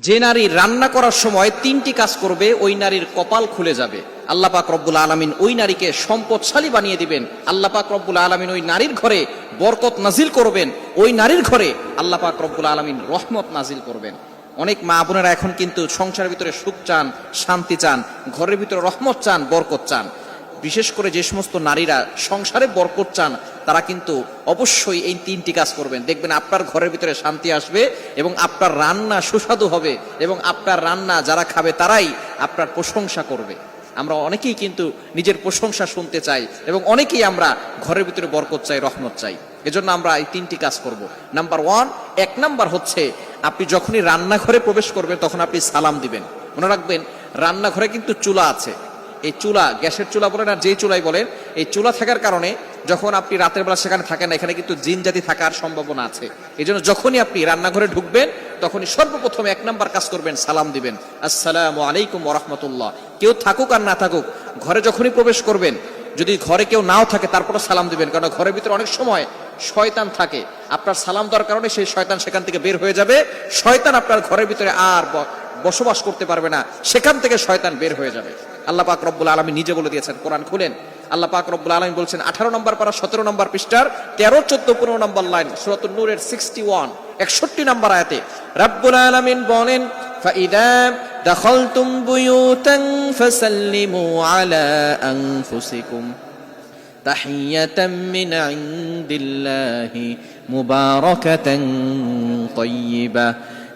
যে নারী রান্না করার সময় তিনটি কাজ করবে ওই নারীর কপাল খুলে যাবে। আল্লাহ পাক রব্বুল আলামিন ওই নারীকে সম্পদশালী বানিয়ে দিবেন। আল্লাহ পাক রব্বুল আলামিন ওই নারীর ঘরে বরকত নাজিল করবেন। ওই নারীর ঘরে আল্লাহ পাক রব্বুল আলামিন রহমত নাজিল করবেন। অনেক মা বোনেরা এখন কিন্তু সংসারের ভিতরে সুখ চান, শান্তি চান, ঘরের ভিতরে রহমত চান, বরকত চান। বিশেষ করে যে সমস্ত নারীরা সংসারে বরকত চান তারা কিন্তু অবশ্যই এই তিনটি কাজ করবেন। দেখবেন আপনার ঘরের ভিতরে শান্তি আসবে এবং আপনার রান্না সুস্বাদু হবে এবং আপনার রান্না যারা খাবে তারাই আপনার প্রশংসা করবে। আমরা অনেকেই কিন্তু নিজের প্রশংসা শুনতে চাই এবং অনেকেই আমরা ঘরের ভিতরে বরকত চাই, রহমত চাই। এজন্য আমরা এই তিনটি কাজ করব। নাম্বার ওয়ান, এক নাম্বার হচ্ছে আপনি যখনই রান্নাঘরে প্রবেশ করবেন তখন আপনি সালাম দিবেন। মনে রাখবেন রান্নাঘরে কিন্তু চুলা আছে। এই চুলা, গ্যাসের চুলা বলেন আর যেই চুলাই বলেন, এই চুলা থাকার কারণে যখন আপনি রাতের বেলা সেখানে থাকেন না, এখানে কিন্তু জিন জাতি থাকার সম্ভাবনা আছে। এই জন্য যখনই আপনি রান্নাঘরে ঢুকবেন তখনই সর্বপ্রথম এক নাম্বার কাজ করবেন, সালাম দিবেন, আসসালামু আলাইকুম ওয়া রাহমাতুল্লাহ। কেউ থাকুক আর না থাকুক, ঘরে যখনই প্রবেশ করবেন, যদি ঘরে কেউ নাও থাকে তারপরে সালাম দিবেন, কারণ ঘরের ভিতরে অনেক সময় শয়তান থাকে। আপনার সালাম দেওয়ার কারণে সেই শয়তান সেখান থেকে বের হয়ে যাবে। শয়তান আপনার ঘরের ভিতরে আর বসবাস করতে পারবে না, সেখান থেকে শয়তান বের হয়ে যাবে। আল্লাহ পাক রব্বুল আলামিন নিজে বলে দিয়েছেন, কোরআন খুলেন, আল্লাহ পাক রব্বুল আলামিন বলছেন 18 নম্বর পারা 17 নম্বর পৃষ্ঠার 13, 14, 15 নম্বর লাইন, সূরাতুন নূরের 61 61 নম্বর আয়াতে রব্বুল আলামিন বলেন, ফাইদা দাখালতুম বুয়ুতান ফাসাল্লিমু আলা আনফুসিকুম তাহিয়াতাম মিন ইনদিল্লাহি মুবারাকাতান তাইয়্যিবা।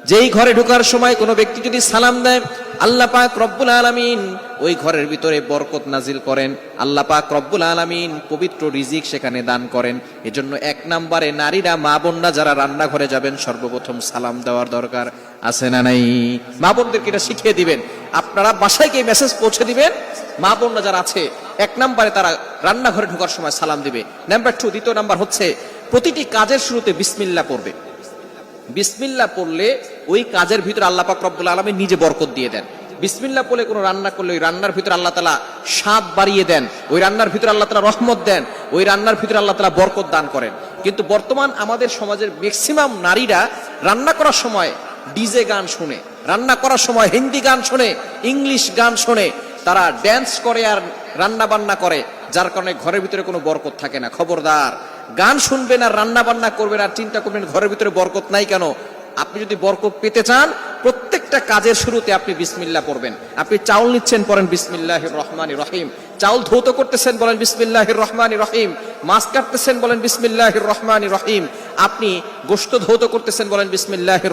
যেই ঘরে ঢোকার সময় কোনো ব্যক্তি যদি সালাম দেয়, আল্লাহ পাক রব্বুল আলামিন ওই ঘরের ভিতরে বরকত নাজিল করেন। আল্লাহ পাক রব্বুল আলামিন পবিত্র রিজিক সেখানে দান করেন। এজন্য এক নম্বরে নারীরা, মা বোনরা যারা রান্নাঘরে যাবেন সর্বপ্রথম সালাম দেওয়ার দরকার আছে না নাই? মা বোনদেরকে এটা শিখিয়ে দিবেন। আপনারা বাসায় গিয়ে মেসেজ পৌঁছে দিবেন, মা বোনরা যারা আছে এক নম্বরে তারা রান্নাঘরে ঢোকার সময় সালাম দিবে। নাম্বার 2, দ্বিতীয় নাম্বার হচ্ছে প্রতিটি কাজের শুরুতে বিসমিল্লাহ পড়বে। বিসমিল্লাহ পড়লে ওই কাজের ভিতরে আল্লাহ পাক রব্বুল আলামিন নিজে বরকত দিয়ে দেন। বিসমিল্লাহ পড়লে কোনো রান্না করলে ওই রান্নার ভিতরে আল্লাহ তাআলা স্বাদ বাড়িয়ে দেন, ওই রান্নার ভিতরে আল্লাহ তাআলা রহমত দেন, ওই রান্নার ভিতরে আল্লাহ তাআলা বরকত দান করেন। কিন্তু বর্তমান আমাদের সমাজের ম্যাক্সিমাম নারীরা রান্না করার সময় ডিজে গান শুনে, রান্না করার সময় হিন্দি গান শুনে, ইংলিশ গান শুনে, তারা ড্যান্স করে আর রান্না বান্না করে, যার কারণে ঘরের ভিতরে কোনো বরকত থাকে না। খবরদার, গান শুনবেন আর রান্না বান্না করবেন আর চিন্তা করবেন ঘরের ভিতরে বরকত নাই কেন। আপনি যদি বরকত পেতে চান, প্রত্যেকটা কাজের শুরুতে আপনি বিসমিল্লাহ পড়বেন। আপনি চাউল নিচ্ছেন, পড়েন বিসমিল্লাহির রহমানির রহিম। চাউল ধৌত করতেছেন, বলেন বিসমিল্লাহির রহমানির রহিম। মাছ কাটতেছেন, বলেন বিসমিল্লাহির রহমানির রহিম। আপনি গোশত ধৌত করতেছেন, বলেন বিসমিল্লাহির